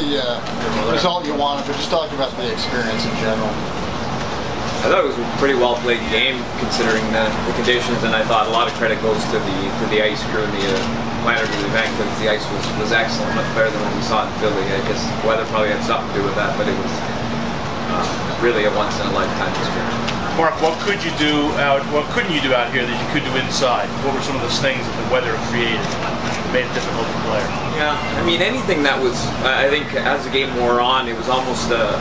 the result you wanted, but just talking about the experience in general. I thought it was a pretty well played game considering the conditions, and I thought a lot of credit goes to the ice crew and the planners of the event, because the ice was excellent, much better than what we saw in Philly. I guess weather probably had something to do with that, but it was really a once in a lifetime experience. Mark, what could you do what couldn't you do out here that you could do inside? What were some of those things that the weather created that made it difficult to play? Yeah, I mean, anything that was, I think as the game wore on, it was almost the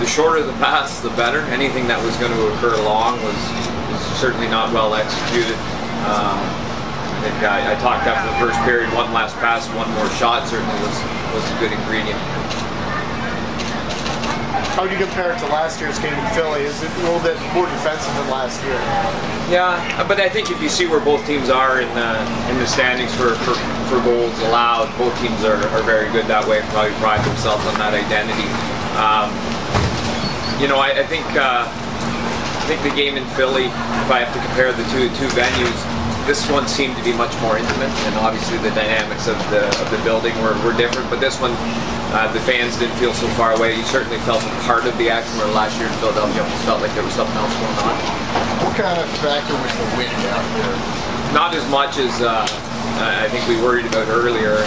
shorter the pass, the better. Anything that was going to occur long was certainly not well executed. I think I talked after the first period, one last pass, one more shot certainly was a good ingredient. How would you compare it to last year's game in Philly? Is it a little bit more defensive than last year? Yeah, but I think if you see where both teams are in the standings for goals allowed, both teams are very good that way and probably pride themselves on that identity. You know, I think the game in Philly, if I have to compare the two venues, this one seemed to be much more intimate, and obviously the dynamics of the building were different. But this one, the fans didn't feel so far away. You certainly felt a part of the action, where last year in Philadelphia almost felt like there was something else going on. What kind of factor was the wind out there? Not as much as I think we worried about earlier.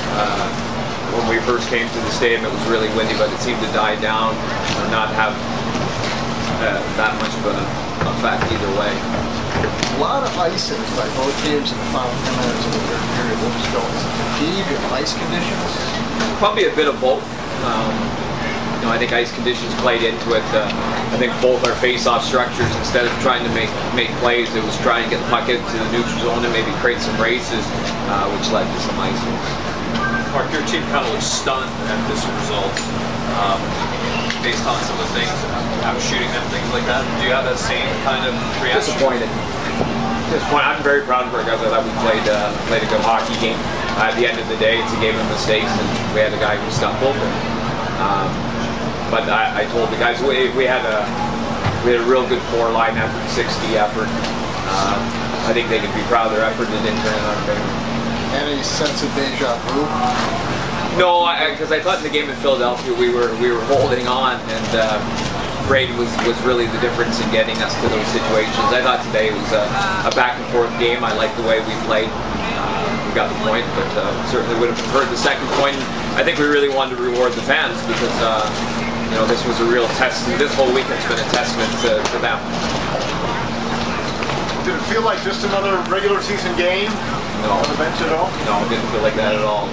When we first came to the stadium, it was really windy, but it seemed to die down and not have that much of an effect either way. A lot of icing by both teams in the final 10 minutes of the third period. What was going? Is it fatigue and ice conditions? Probably a bit of both. You know, I think ice conditions played into it. I think both our face-off structures, instead of trying to make plays, it was trying to get the puck into the neutral zone and maybe create some races, which led to some icing. Mark, your team kind of looks stunned at this result, based on some of the things, how shooting and things like that. Do you have that same kind of reaction? Disappointed. I'm very proud of our guys. I thought we played a good hockey game. At the end of the day, it's a game of mistakes, and we had a guy who stumbled. But I told the guys we had a real good four line effort, 60 effort. I think they could be proud of their effort and it didn't turn in our favor. Any sense of deja vu? No, because I thought in the game in Philadelphia we were holding on, and Braden was really the difference in getting us to those situations. I thought today was a back and forth game. I liked the way we played. We got the point, but certainly would have preferred the second point. I think we really wanted to reward the fans because you know, this was a real test. This whole weekend's been a testament to them. Did it feel like just another regular season game? No. On the bench at all? No, it didn't feel like that at all.